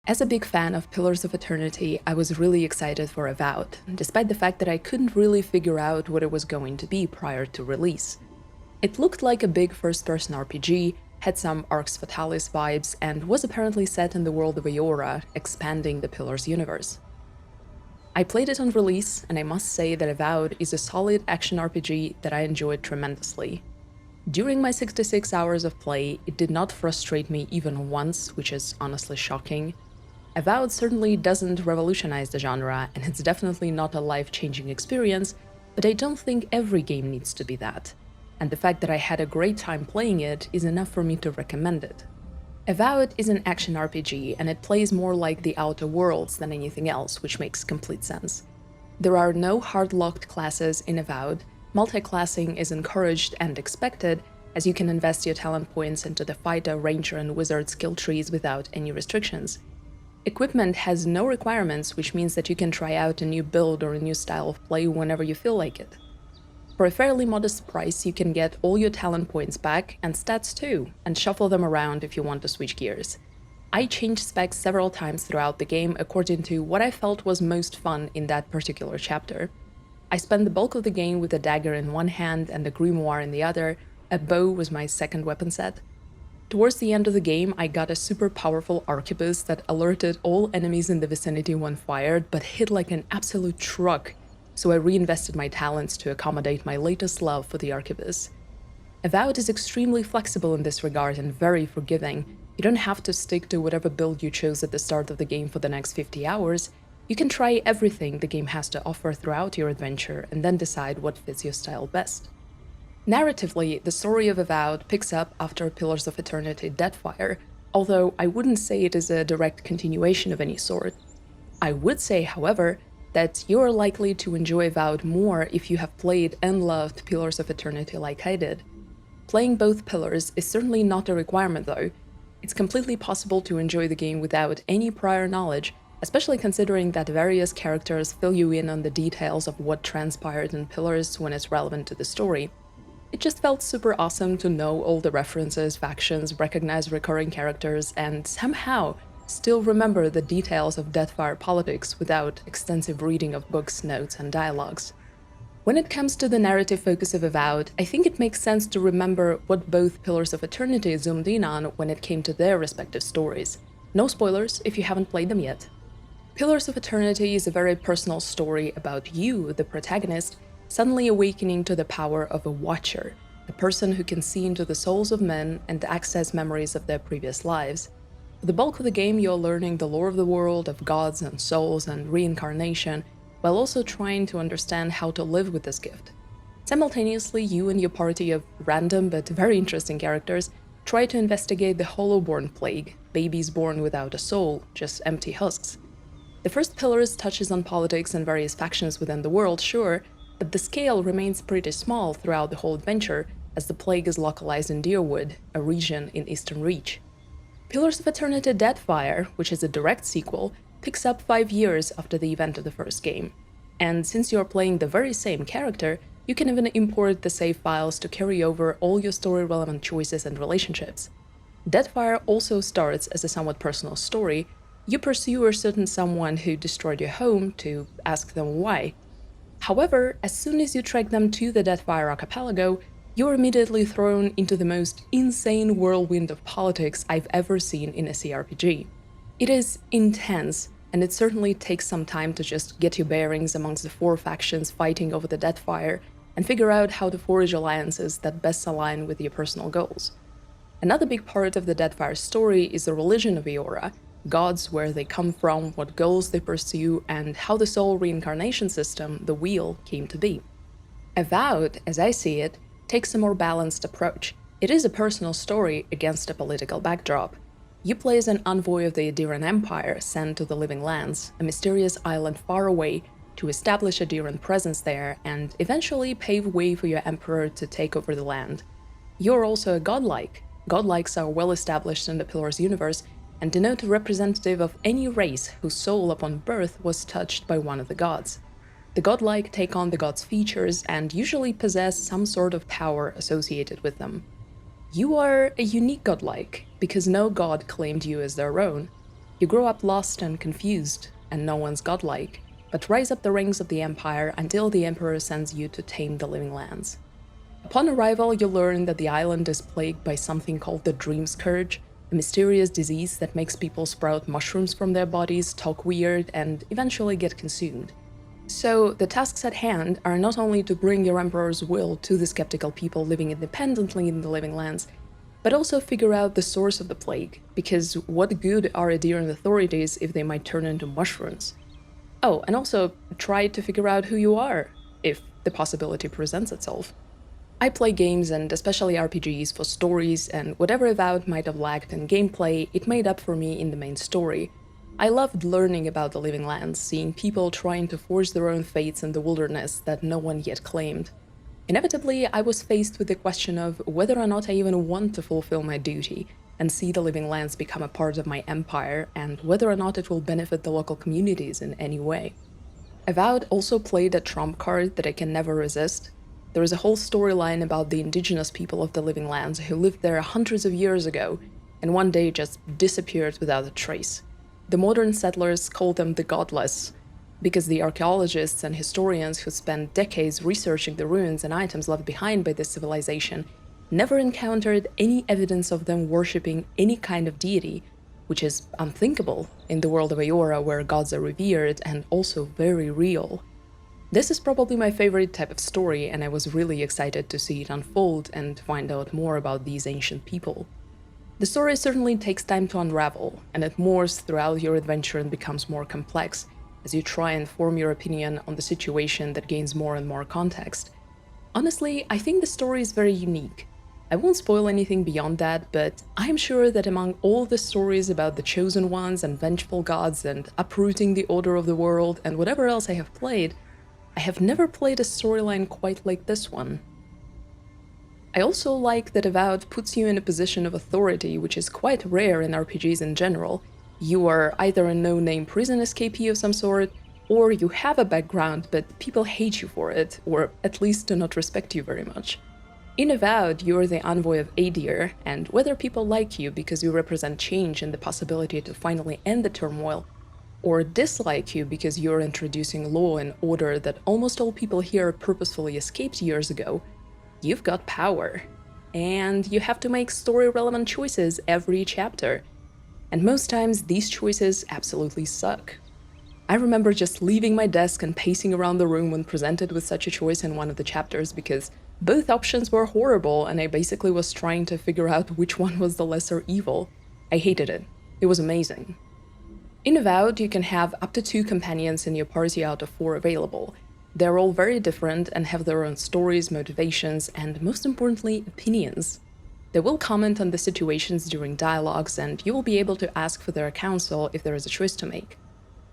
As a big fan of Pillars of Eternity, I was really excited for Avowed, despite the fact that I couldn't really figure out what it was going to be prior to release. It looked like a big first-person RPG, had some Arx Fatalis vibes, and was apparently set in the world of Eora, expanding the Pillars universe. I played it on release, and I must say that Avowed is a solid action RPG that I enjoyed tremendously. During my 66 hours of play, it did not frustrate me even once, which is honestly shocking. Avowed certainly doesn't revolutionize the genre, and it's definitely not a life-changing experience, but I don't think every game needs to be that. And the fact that I had a great time playing it is enough for me to recommend it. Avowed is an action RPG, and it plays more like the Outer Worlds than anything else, which makes complete sense. There are no hard-locked classes in Avowed, multi-classing is encouraged and expected, as you can invest your talent points into the fighter, ranger, and wizard skill trees without any restrictions. Equipment has no requirements, which means that you can try out a new build or a new style of play whenever you feel like it. For a fairly modest price, you can get all your talent points back, and stats too, and shuffle them around if you want to switch gears. I changed specs several times throughout the game according to what I felt was most fun in that particular chapter. I spent the bulk of the game with a dagger in one hand and a grimoire in the other. A bow was my second weapon set. Towards the end of the game, I got a super powerful arquebus that alerted all enemies in the vicinity when fired, but hit like an absolute truck, so I reinvested my talents to accommodate my latest love for the arquebus. Avowed is extremely flexible in this regard and very forgiving. You don't have to stick to whatever build you chose at the start of the game for the next 50 hours. You can try everything the game has to offer throughout your adventure and then decide what fits your style best. Narratively, the story of Avowed picks up after Pillars of Eternity Deadfire, although I wouldn't say it is a direct continuation of any sort. I would say, however, that you're likely to enjoy Avowed more if you have played and loved Pillars of Eternity like I did. Playing both Pillars is certainly not a requirement though. It's completely possible to enjoy the game without any prior knowledge, especially considering that various characters fill you in on the details of what transpired in Pillars when it's relevant to the story. It just felt super awesome to know all the references, factions, recognize recurring characters, and somehow still remember the details of Deathfire politics without extensive reading of books, notes, and dialogues. When it comes to the narrative focus of Avowed, I think it makes sense to remember what both Pillars of Eternity zoomed in on when it came to their respective stories. No spoilers if you haven't played them yet. Pillars of Eternity is a very personal story about you, the protagonist, suddenly awakening to the power of a Watcher, a person who can see into the souls of men and access memories of their previous lives. For the bulk of the game, you're learning the lore of the world, of gods and souls and reincarnation, while also trying to understand how to live with this gift. Simultaneously, you and your party of random but very interesting characters try to investigate the Hollowborn plague, babies born without a soul, just empty husks. The first Pillars touches on politics and various factions within the world, sure, but the scale remains pretty small throughout the whole adventure, as the plague is localized in Deerwood, a region in Eastern Reach. Pillars of Eternity Deadfire, which is a direct sequel, picks up 5 years after the event of the first game. And since you're playing the very same character, you can even import the save files to carry over all your story-relevant choices and relationships. Deadfire also starts as a somewhat personal story. You pursue a certain someone who destroyed your home to ask them why. However, as soon as you track them to the Deathfire archipelago, you're immediately thrown into the most insane whirlwind of politics I've ever seen in a CRPG. It is intense, and it certainly takes some time to just get your bearings amongst the 4 factions fighting over the Deathfire and figure out how to forge alliances that best align with your personal goals. Another big part of the Deathfire story is the religion of Eora, gods, where they come from, what goals they pursue, and how the soul reincarnation system, the Wheel, came to be. Avowed, as I see it, takes a more balanced approach. It is a personal story against a political backdrop. You play as an envoy of the Adiran Empire sent to the Living Lands, a mysterious island far away, to establish a Adiran presence there and eventually pave way for your emperor to take over the land. You're also a godlike. Godlikes are well established in the Pillars universe and denote a representative of any race whose soul upon birth was touched by one of the gods. The godlike take on the god's features and usually possess some sort of power associated with them. You are a unique godlike, because no god claimed you as their own. You grow up lost and confused, and no one's godlike, but rise up the ranks of the Empire until the Emperor sends you to tame the living lands. Upon arrival, you learn that the island is plagued by something called the Dream Scourge, a mysterious disease that makes people sprout mushrooms from their bodies, talk weird, and eventually get consumed. So, the tasks at hand are not only to bring your Emperor's will to the skeptical people living independently in the living lands, but also figure out the source of the plague, because what good are adherent authorities if they might turn into mushrooms? Oh, and also try to figure out who you are, if the possibility presents itself. I play games, and especially RPGs, for stories, and whatever Avowed might have lacked in gameplay, it made up for me in the main story. I loved learning about the living lands, seeing people trying to forge their own fates in the wilderness that no one yet claimed. Inevitably, I was faced with the question of whether or not I even want to fulfill my duty and see the living lands become a part of my empire, and whether or not it will benefit the local communities in any way. Avowed also played a trump card that I can never resist. There is a whole storyline about the indigenous people of the living lands who lived there hundreds of years ago and one day just disappeared without a trace. The modern settlers call them the Godless, because the archaeologists and historians who spent decades researching the ruins and items left behind by this civilization never encountered any evidence of them worshipping any kind of deity, which is unthinkable in the world of Eora, where gods are revered and also very real. This is probably my favorite type of story, and I was really excited to see it unfold and find out more about these ancient people. The story certainly takes time to unravel, and it morphs throughout your adventure and becomes more complex, as you try and form your opinion on the situation that gains more and more context. Honestly, I think the story is very unique. I won't spoil anything beyond that, but I'm sure that among all the stories about the Chosen Ones and vengeful gods and uprooting the order of the world and whatever else I have played, I have never played a storyline quite like this one. I also like that Avowed puts you in a position of authority, which is quite rare in RPGs in general. You are either a no-name prison escapee of some sort, or you have a background but people hate you for it, or at least do not respect you very much. In Avowed, you are the envoy of Adir, and whether people like you because you represent change and the possibility to finally end the turmoil, or dislike you because you're introducing law and order that almost all people here purposefully escaped years ago, you've got power. And you have to make story-relevant choices every chapter. And most times, these choices absolutely suck. I remember just leaving my desk and pacing around the room when presented with such a choice in one of the chapters, because both options were horrible and I basically was trying to figure out which one was the lesser evil. I hated it. It was amazing. In Avowed, you can have up to 2 companions in your party out of 4 available. They're all very different and have their own stories, motivations, and most importantly, opinions. They will comment on the situations during dialogues, and you will be able to ask for their counsel if there is a choice to make.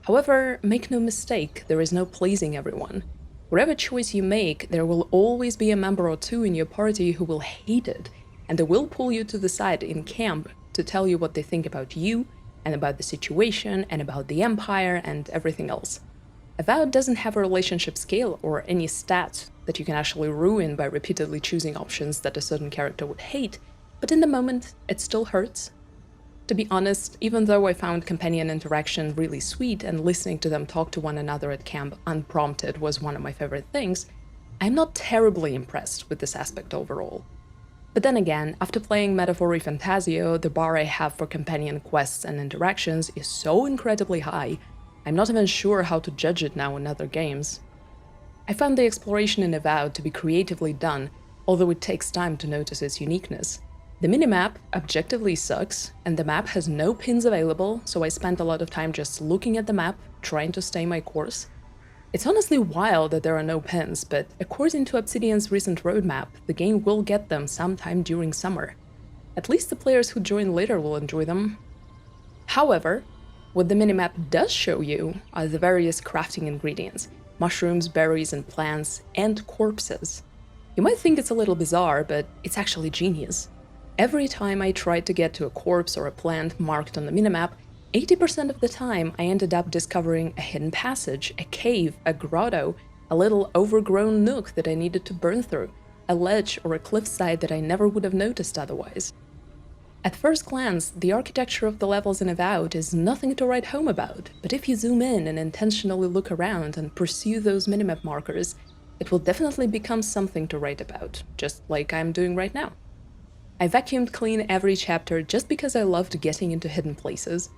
However, make no mistake, there is no pleasing everyone. Whatever choice you make, there will always be a member or 2 in your party who will hate it, and they will pull you to the side in camp to tell you what they think about you, and about the situation, and about the Empire, and everything else. Avowed doesn't have a relationship scale or any stats that you can actually ruin by repeatedly choosing options that a certain character would hate, but in the moment, it still hurts. To be honest, even though I found companion interaction really sweet and listening to them talk to one another at camp unprompted was one of my favorite things, I'm not terribly impressed with this aspect overall. But then again, after playing Metaphori Fantasio, the bar I have for companion quests and interactions is so incredibly high, I'm not even sure how to judge it now in other games. I found the exploration in Avowed to be creatively done, although it takes time to notice its uniqueness. The minimap objectively sucks, and the map has no pins available, so I spent a lot of time just looking at the map, trying to stay my course. It's honestly wild that there are no pins, but according to Obsidian's recent roadmap, the game will get them sometime during summer. At least the players who join later will enjoy them. However, what the minimap does show you are the various crafting ingredients: mushrooms, berries, and plants, and corpses. You might think it's a little bizarre, but it's actually genius. Every time I tried to get to a corpse or a plant marked on the minimap, 80% of the time I ended up discovering a hidden passage, a cave, a grotto, a little overgrown nook that I needed to burn through, a ledge or a cliffside that I never would have noticed otherwise. At first glance, the architecture of the levels in Avowed is nothing to write home about, but if you zoom in and intentionally look around and pursue those minimap markers, it will definitely become something to write about, just like I'm doing right now. I vacuumed clean every chapter just because I loved getting into hidden places.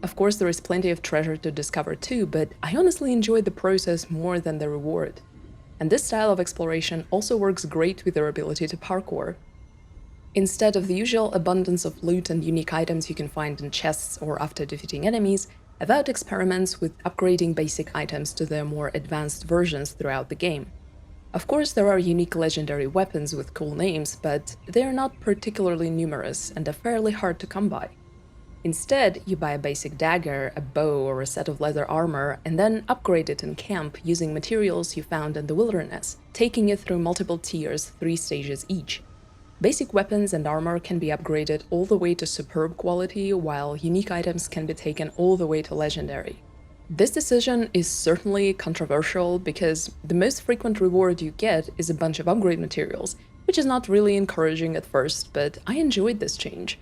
Of course, there is plenty of treasure to discover too, but I honestly enjoyed the process more than the reward. And this style of exploration also works great with their ability to parkour. Instead of the usual abundance of loot and unique items you can find in chests or after defeating enemies, Avowed experiments with upgrading basic items to their more advanced versions throughout the game. Of course, there are unique legendary weapons with cool names, but they are not particularly numerous and are fairly hard to come by. Instead, you buy a basic dagger, a bow, or a set of leather armor, and then upgrade it in camp using materials you found in the wilderness, taking it through multiple tiers, 3 stages each. Basic weapons and armor can be upgraded all the way to superb quality, while unique items can be taken all the way to legendary. This decision is certainly controversial because the most frequent reward you get is a bunch of upgrade materials, which is not really encouraging at first, but I enjoyed this change.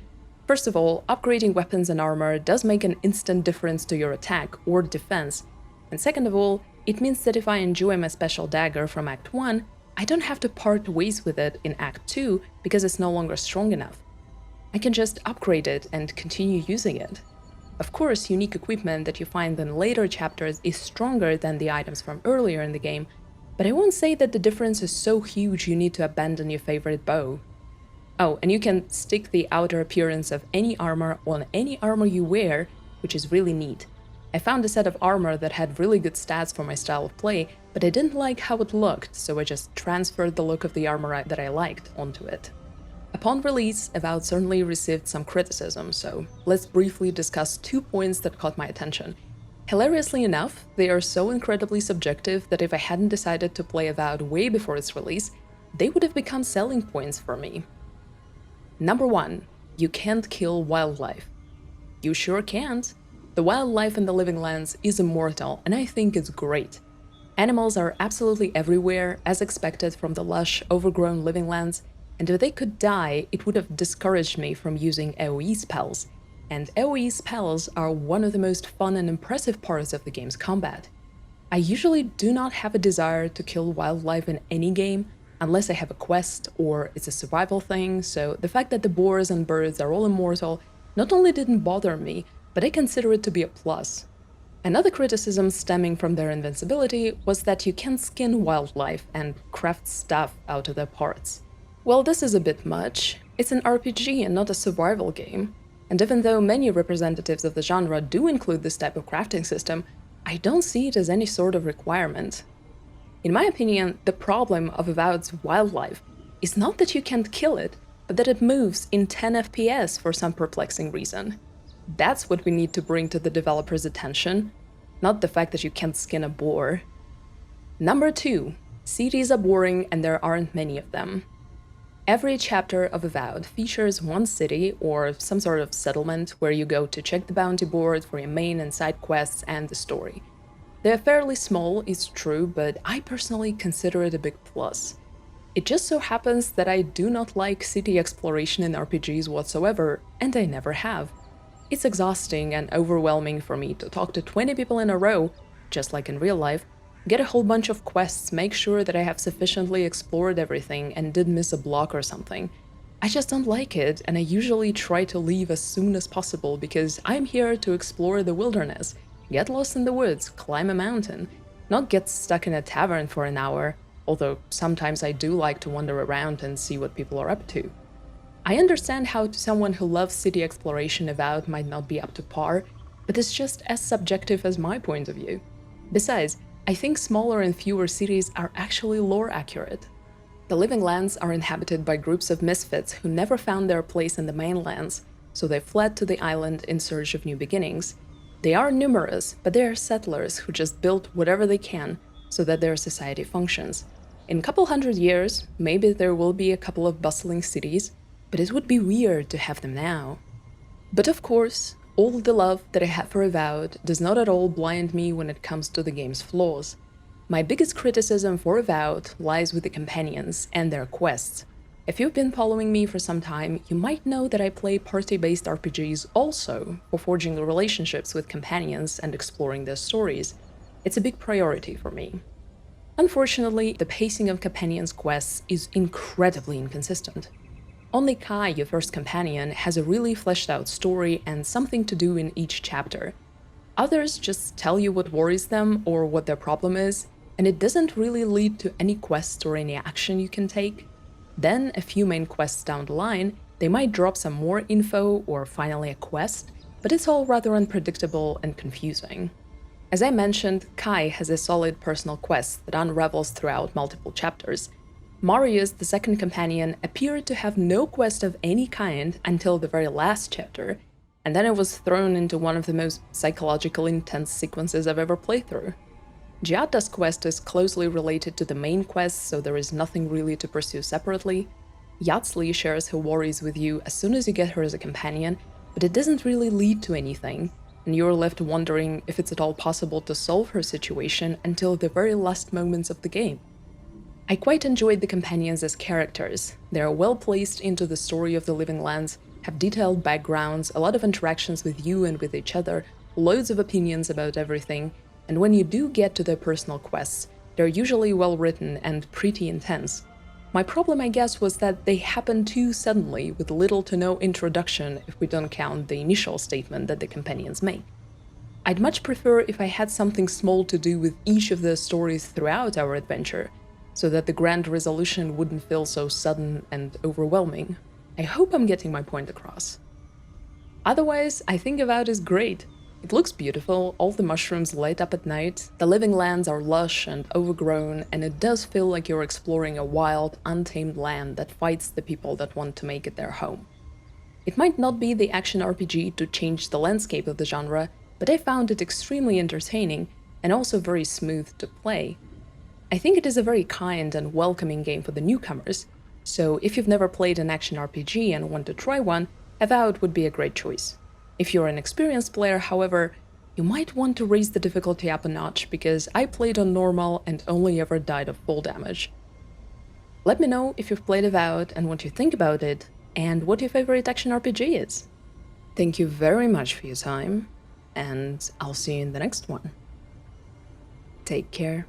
First of all, upgrading weapons and armor does make an instant difference to your attack or defense, and second of all, it means that if I enjoy my special dagger from Act 1, I don't have to part ways with it in Act 2 because it's no longer strong enough. I can just upgrade it and continue using it. Of course, unique equipment that you find in later chapters is stronger than the items from earlier in the game, but I won't say that the difference is so huge you need to abandon your favorite bow. Oh, and you can stick the outer appearance of any armor on any armor you wear, which is really neat. I found a set of armor that had really good stats for my style of play, but I didn't like how it looked, so I just transferred the look of the armor that I liked onto it. Upon release, Avowed certainly received some criticism, so let's briefly discuss 2 points that caught my attention. Hilariously enough, they are so incredibly subjective that if I hadn't decided to play Avowed way before its release, they would have become selling points for me. Number 1. You can't kill wildlife. You sure can't. The wildlife in the Living Lands is immortal, and I think it's great. Animals are absolutely everywhere, as expected from the lush, overgrown Living Lands, and if they could die, it would have discouraged me from using AoE spells. And AoE spells are one of the most fun and impressive parts of the game's combat. I usually do not have a desire to kill wildlife in any game, unless I have a quest or it's a survival thing, so the fact that the boars and birds are all immortal not only didn't bother me, but I consider it to be a plus. Another criticism stemming from their invincibility was that you can skin wildlife and craft stuff out of their parts. Well, this is a bit much. It's an RPG and not a survival game. And even though many representatives of the genre do include this type of crafting system, I don't see it as any sort of requirement. In my opinion, the problem of Avowed's wildlife is not that you can't kill it, but that it moves in 10 FPS for some perplexing reason. That's what we need to bring to the developer's attention, not the fact that you can't skin a boar. Number 2. Cities are boring and there aren't many of them. Every chapter of Avowed features one city or some sort of settlement where you go to check the bounty board for your main and side quests and the story. They're fairly small, it's true, but I personally consider it a big plus. It just so happens that I do not like city exploration in RPGs whatsoever, and I never have. It's exhausting and overwhelming for me to talk to 20 people in a row, just like in real life, get a whole bunch of quests, make sure that I have sufficiently explored everything and didn't miss a block or something. I just don't like it, and I usually try to leave as soon as possible because I'm here to explore the wilderness, get lost in the woods, climb a mountain, not get stuck in a tavern for an hour, although sometimes I do like to wander around and see what people are up to. I understand how to someone who loves city exploration Avowed might not be up to par, but it's just as subjective as my point of view. Besides, I think smaller and fewer cities are actually lore accurate. The Living Lands are inhabited by groups of misfits who never found their place in the mainlands, so they fled to the island in search of new beginnings. They are numerous, but they are settlers who just build whatever they can so that their society functions. In a couple hundred years, maybe there will be a couple of bustling cities, but it would be weird to have them now. But of course, all the love that I have for Avowed does not at all blind me when it comes to the game's flaws. My biggest criticism for Avowed lies with the companions and their quests. If you've been following me for some time, you might know that I play party-based RPGs also for forging relationships with companions and exploring their stories. It's a big priority for me. Unfortunately, the pacing of companions' quests is incredibly inconsistent. Only Kai, your first companion, has a really fleshed out story and something to do in each chapter. Others just tell you what worries them or what their problem is, and it doesn't really lead to any quest or any action you can take. Then, a few main quests down the line, they might drop some more info or finally a quest, but it's all rather unpredictable and confusing. As I mentioned, Kai has a solid personal quest that unravels throughout multiple chapters. Marius, the second companion, appeared to have no quest of any kind until the very last chapter, and then it was thrown into one of the most psychologically intense sequences I've ever played through. Giada's quest is closely related to the main quest, so there is nothing really to pursue separately. Yatsli shares her worries with you as soon as you get her as a companion, but it doesn't really lead to anything, and you're left wondering if it's at all possible to solve her situation until the very last moments of the game. I quite enjoyed the companions as characters. They are well placed into the story of the Living Lands, have detailed backgrounds, a lot of interactions with you and with each other, loads of opinions about everything, and when you do get to their personal quests, they're usually well written and pretty intense. My problem, I guess, was that they happen too suddenly with little to no introduction if we don't count the initial statement that the companions make. I'd much prefer if I had something small to do with each of the stories throughout our adventure, so that the grand resolution wouldn't feel so sudden and overwhelming. I hope I'm getting my point across. Otherwise, I think Avowed is great. It looks beautiful, all the mushrooms light up at night, the living lands are lush and overgrown, and it does feel like you're exploring a wild, untamed land that fights the people that want to make it their home. It might not be the action RPG to change the landscape of the genre, but I found it extremely entertaining and also very smooth to play. I think it is a very kind and welcoming game for the newcomers, so if you've never played an action RPG and want to try one, Avowed would be a great choice. If you're an experienced player, however, you might want to raise the difficulty up a notch because I played on normal and only ever died of full damage. Let me know if you've played Avowed and what you think about it, and what your favorite action RPG is. Thank you very much for your time, and I'll see you in the next one. Take care.